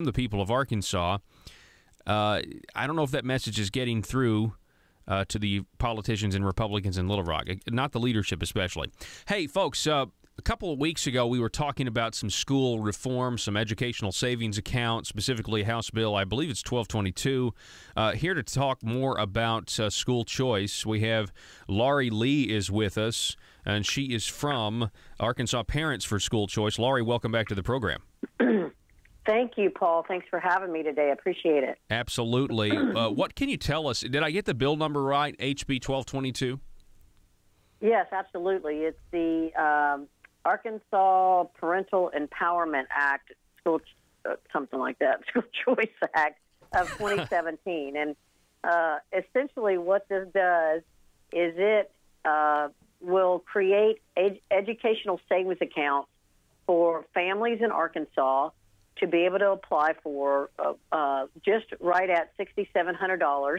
the people of Arkansas. I don't know if that message is getting through to the politicians and Republicans in Little Rock, not the leadership especially. Hey, folks, a couple of weeks ago we were talking about some school reform, some educational savings accounts, specifically House Bill, I believe it's 1222. Here to talk more about school choice, we have Laurie Lee is with us, and she is from Arkansas Parents for School Choice. Laurie, welcome back to the program. Thank you, Paul. Thanks for having me today. I appreciate it. Absolutely. What can you tell us? Did I get the bill number right, HB 1222? Yes, absolutely. It's the Arkansas Parental Empowerment Act, something like that, School Choice Act of 2017. And essentially what this does is it will create educational savings accounts for families in Arkansas to be able to apply for just right at $6,700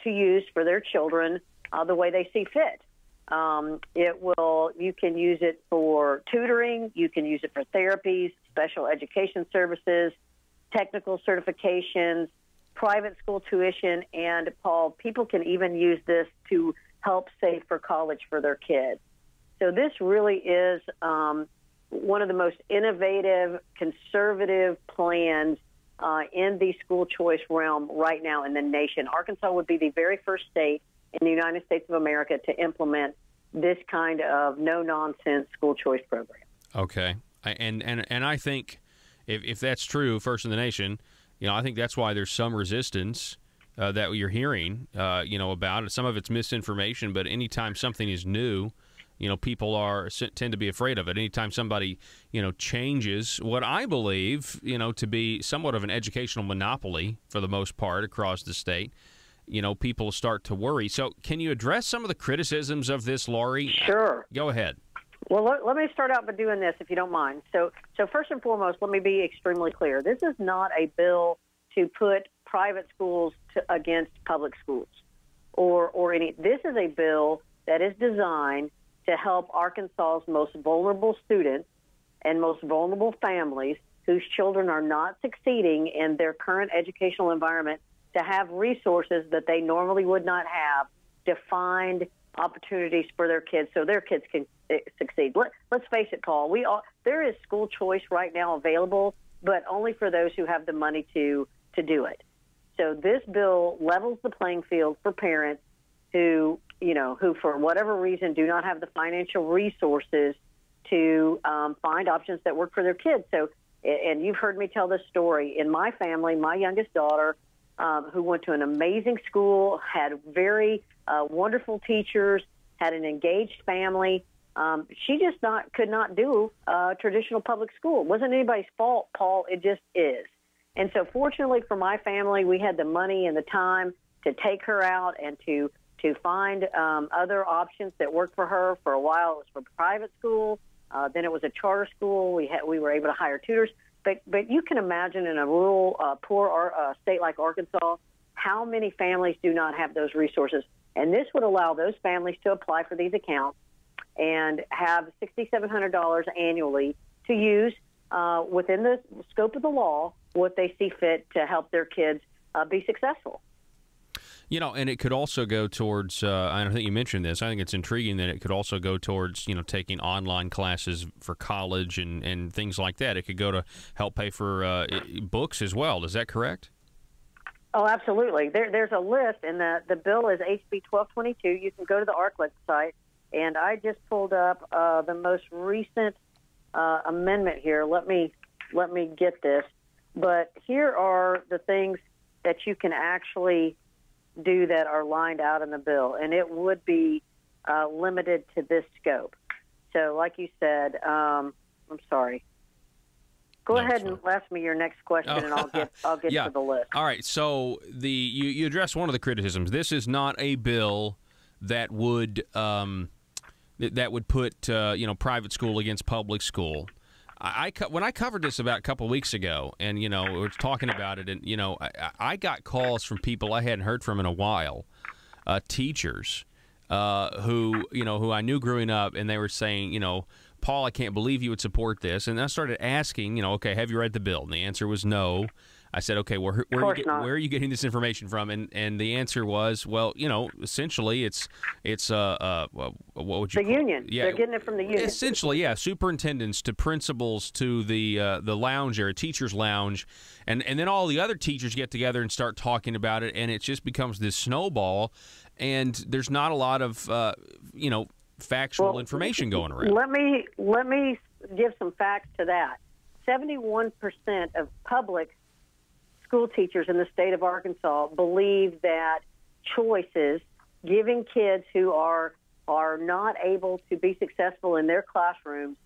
to use for their children the way they see fit. You can use it for tutoring, you can use it for therapies, special education services, technical certifications, private school tuition, and Paul, people can even use this to help save for college for their kids. So this really is one of the most innovative, conservative plans in the school choice realm right now in the nation. Arkansas would be the very first state in the United States of America to implement this kind of no-nonsense school choice program. Okay. And I think if that's true, first in the nation, I think that's why there's some resistance that you're hearing, about it. Some of it's misinformation, but anytime something is new, people tend to be afraid of it. Anytime somebody, changes what I believe, to be somewhat of an educational monopoly for the most part across the state, people start to worry. So can you address some of the criticisms of this, Laurie? Sure. Go ahead. Well, let me start out by doing this, if you don't mind. So first and foremost, let me be extremely clear. This is not a bill to put private schools against public schools or any. This is a bill that is designed to help Arkansas's most vulnerable students and most vulnerable families whose children are not succeeding in their current educational environment to have resources that they normally would not have to find opportunities for their kids so their kids can succeed. Let's face it, Paul, there is school choice right now available, but only for those who have the money to do it. So this bill levels the playing field for parents who for whatever reason do not have the financial resources to find options that work for their kids. So, and you've heard me tell this story. In my family, my youngest daughter, who went to an amazing school, had very wonderful teachers, had an engaged family, she just could not do traditional public school. It wasn't anybody's fault, Paul. It just is. And so fortunately for my family, we had the money and the time to take her out and to find other options that worked for her. For a while, it was for private school. Then it was a charter school. We were able to hire tutors. But you can imagine in a rural, poor state like Arkansas, how many families do not have those resources. And this would allow those families to apply for these accounts and have $6,700 annually to use within the scope of the law what they see fit to help their kids be successful. And it could also go towards, I don't think you mentioned this, I think it's intriguing that it could also go towards, taking online classes for college and things like that. It could go to help pay for books as well. Is that correct? Oh, absolutely. There's a list, and the bill is HB 1222. You can go to the ARC website, and I just pulled up the most recent amendment here. Let me get this. But here are the things that you can actually do that are lined out in the bill, and it would be limited to this scope. So, like you said, I'm sorry. Go ahead and ask me your next question, and I'll get to the list. All right. So you addressed one of the criticisms. This is not a bill that would put private school against public school. When I covered this about a couple of weeks ago, and we were talking about it, and I got calls from people I hadn't heard from in a while, teachers who I knew growing up, and they were saying, Paul, I can't believe you would support this. And I started asking, okay, have you read the bill? And the answer was no. I said, okay, where are you getting this information from? And the answer was, well, essentially it's what would you the call union? Yeah, they're getting it from the union. Essentially, yeah, superintendents to principals to the lounge area, teachers' lounge, and then all the other teachers get together and start talking about it, and it just becomes this snowball, and there's not a lot of factual information going around. Let me give some facts to that. 71% of public school teachers in the state of Arkansas believe that choices, giving kids who are not able to be successful in their classrooms,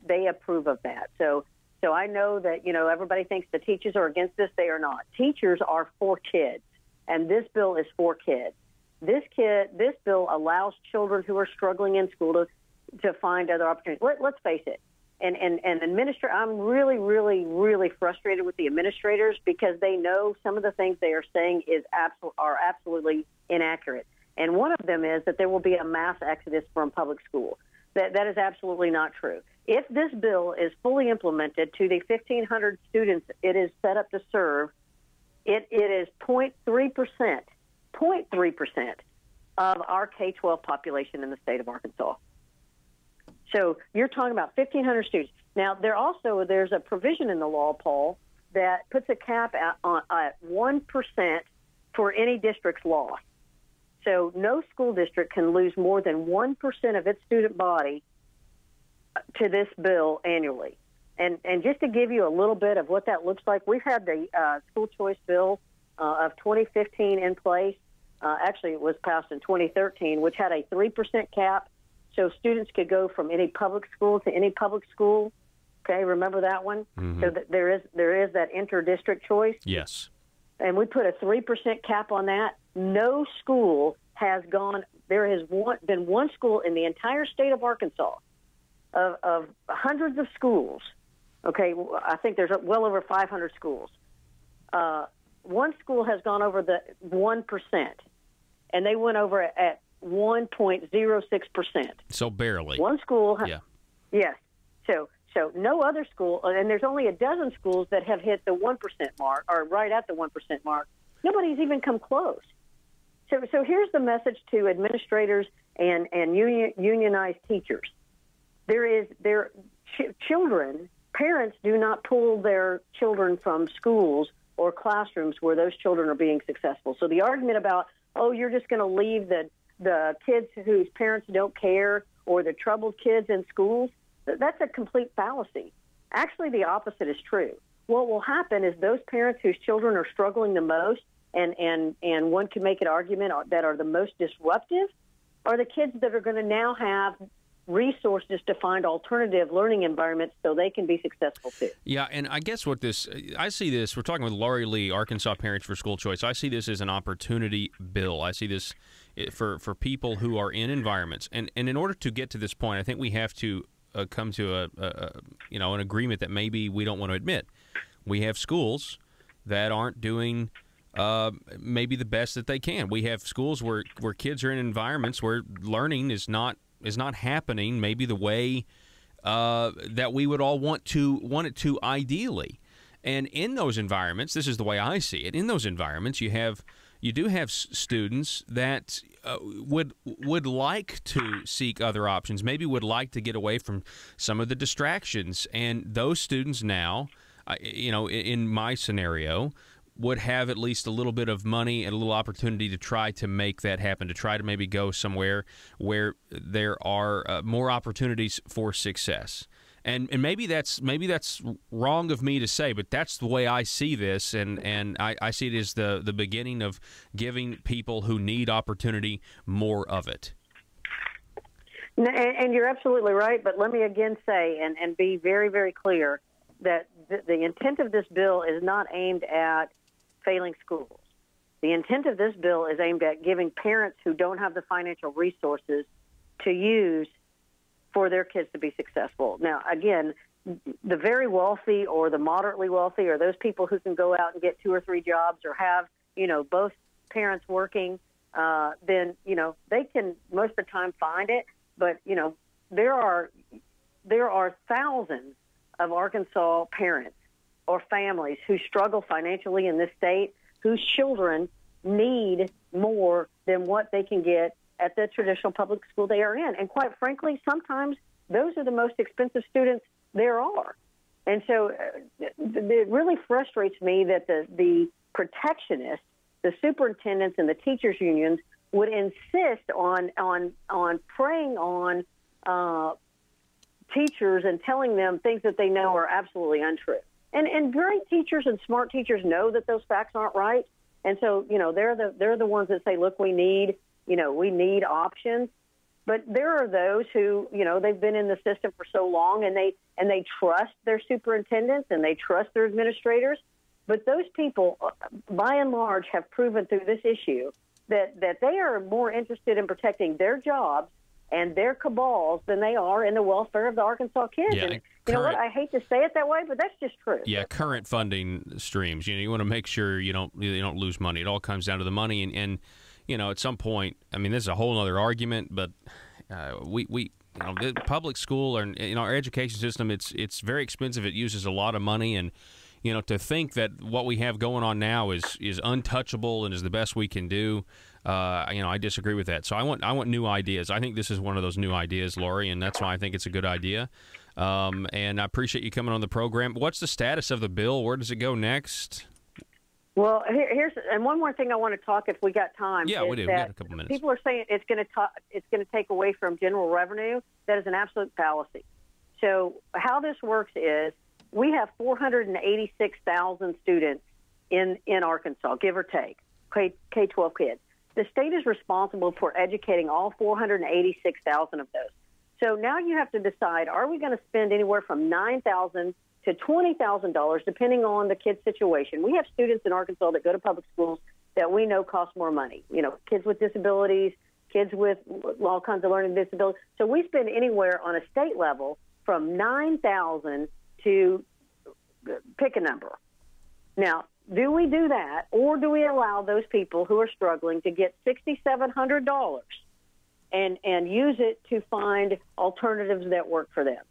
they approve of that. So I know that, everybody thinks the teachers are against this. They are not. Teachers are for kids, and this bill is for kids. This bill allows children who are struggling in school to find other opportunities. Let's face it. And I'm really, really, really frustrated with the administrators because they know some of the things they are saying are absolutely inaccurate. And one of them is that there will be a mass exodus from public school. That is absolutely not true. If this bill is fully implemented to the 1,500 students it is set up to serve, it is 0.3% of our K-12 population in the state of Arkansas. So you're talking about 1,500 students. Now, there's a provision in the law, Paul, that puts a cap at 1% for any district's loss. So no school district can lose more than 1% of its student body to this bill annually. And just to give you a little bit of what that looks like, we've had the school choice bill of 2015 in place. Actually, it was passed in 2013, which had a 3% cap. So students could go from any public school to any public school. Okay, remember that one? Mm-hmm. So there is that inter-district choice. Yes. And we put a 3% cap on that. No school has gone. There has been one school in the entire state of Arkansas of hundreds of schools. Okay, I think there's well over 500 schools. One school has gone over the 1%, and they went over at 1.06%. So barely. One school. Yeah. Yes. So no other school, and there's only a dozen schools that have hit the 1% mark, or right at the 1% mark. Nobody's even come close. So here's the message to administrators and unionized teachers. Parents do not pull their children from schools or classrooms where those children are being successful. So the argument about, you're just going to leave the kids whose parents don't care or the troubled kids in schools, that's a complete fallacy. Actually, the opposite is true. What will happen is those parents whose children are struggling the most and one can make an argument that are the most disruptive are the kids that are going to now have resources to find alternative learning environments so they can be successful too. Yeah, and I guess I see this, we're talking with Laurie Lee, Arkansas Parents for School Choice. I see this as an opportunity bill. I see this for people who are in environments. And in order to get to this point, I think we have to come to an agreement that maybe we don't want to admit. We have schools that aren't doing maybe the best that they can. We have schools where kids are in environments where learning is not happening maybe the way that we would all want it to ideally. And in those environments, this is the way I see it. In those environments, you do have students that would like to seek other options, maybe would like to get away from some of the distractions. And those students now, in my scenario, would have at least a little bit of money and a little opportunity to try to make that happen, to try to maybe go somewhere where there are more opportunities for success. And maybe that's wrong of me to say, but that's the way I see this, and I see it as the beginning of giving people who need opportunity more of it. And you're absolutely right, but let me again say and be very, very clear that the intent of this bill is not aimed at failing schools. The intent of this bill is aimed at giving parents who don't have the financial resources to use for their kids to be successful. Now, again, the very wealthy or the moderately wealthy or those people who can go out and get 2 or 3 jobs or have, both parents working, then, they can most of the time find it. But, there are there are thousands of Arkansas parents or families who struggle financially in this state, whose children need more than what they can get at the traditional public school they are in. And quite frankly, sometimes those are the most expensive students there are. And so it really frustrates me that the protectionists, the superintendents and the teachers unions would insist on preying on teachers and telling them things that they know are absolutely untrue. And great teachers and smart teachers know that those facts aren't right. And so, they're the ones that say, look, we need options. But there are those who, they've been in the system for so long and they trust their superintendents and they trust their administrators. But those people, by and large, have proven through this issue that they are more interested in protecting their jobs and their cabals than they are in the welfare of the Arkansas kids. Yeah, and you know what? I hate to say it that way, but that's just true. Yeah, current funding streams. You want to make sure you don't lose money. It all comes down to the money, and at some point, I mean, this is a whole other argument, but the public school and our education system, it's very expensive. It uses a lot of money, and to think that what we have going on now is untouchable and is the best we can do, I disagree with that. So I want new ideas. I think this is one of those new ideas, Laurie, and that's why I think it's a good idea. And I appreciate you coming on the program. What's the status of the bill? Where does it go next? Well, here's one more thing I want to talk if we got time. Yeah, we do. We got a couple minutes. People are saying it's going to take away from general revenue. That is an absolute fallacy. So how this works is we have 486,000 students in Arkansas, give or take, K-12 kids. The state is responsible for educating all 486,000 of those. So now you have to decide, are we going to spend anywhere from $9,000 to $20,000, depending on the kid's situation? We have students in Arkansas that go to public schools that we know cost more money. Kids with disabilities, kids with all kinds of learning disabilities. So we spend anywhere on a state level from $9,000 to pick a number. Now, do we do that, or do we allow those people who are struggling to get $6,700 and use it to find alternatives that work for them?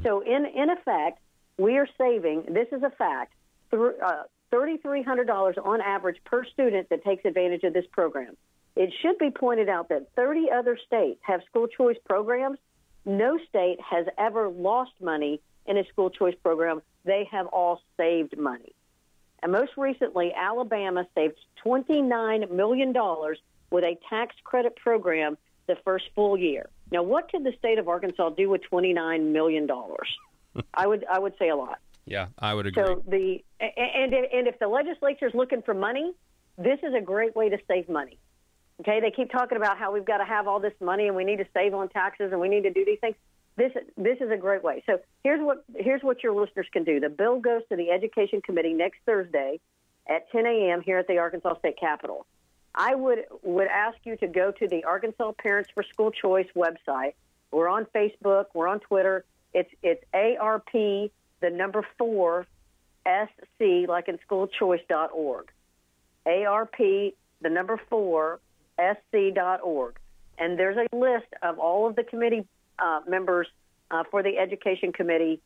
So in effect, we are saving, this is a fact, $3,300 on average per student that takes advantage of this program. It should be pointed out that 30 other states have school choice programs. No state has ever lost money in a school choice program. They have all saved money. And most recently, Alabama saved $29 million with a tax credit program the first full year. Now, what could the state of Arkansas do with $29 million? I would say a lot. Yeah, I would agree. So if the legislature is looking for money, this is a great way to save money. Okay, they keep talking about how we've got to have all this money and we need to save on taxes and we need to do these things. This is a great way. So here's what your listeners can do. The bill goes to the Education Committee next Thursday at 10 a.m. here at the Arkansas State Capitol. I would ask you to go to the Arkansas Parents for School Choice website. We're on Facebook. We're on Twitter. It's ARP, the number 4, SC, like in schoolchoice.org. ARP, the number 4, SC.org. And there's a list of all of the committee members for the Education Committee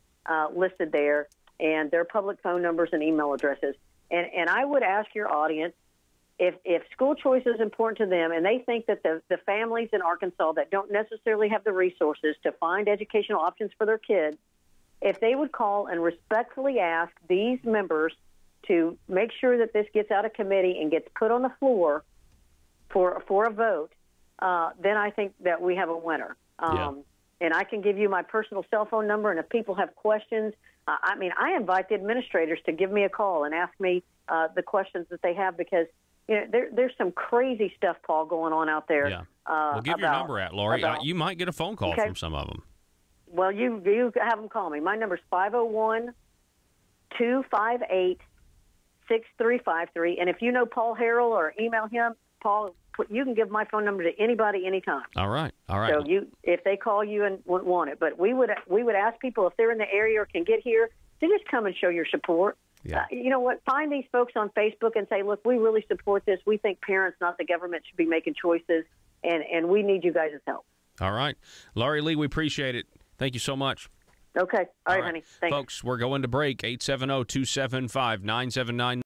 listed there, and their public phone numbers and email addresses. And I would ask your audience, if school choice is important to them and they think that the families in Arkansas that don't necessarily have the resources to find educational options for their kids, if they would call and respectfully ask these members to make sure that this gets out of committee and gets put on the floor for a vote, then I think that we have a winner. And I can give you my personal cell phone number, and if people have questions, I invite the administrators to give me a call and ask me the questions that they have, because there's some crazy stuff, Paul, going on out there. Yeah. Well, give your number out, Laurie. You might get a phone call from some of them. Well, you have them call me. My number is 501-258-6353. And if you know Paul Harrell or email him, Paul, you can give my phone number to anybody anytime. All right. So if they call you and want it. But we would ask people, if they're in the area or can get here, to just come and show your support. Yeah. You know what? Find these folks on Facebook and say, look, we really support this. We think parents, not the government, should be making choices, and we need you guys' help. All right. Laurie Lee, we appreciate it. Thank you so much. Okay. All right, honey. Thanks. Folks, we're going to break. 870-275-9799.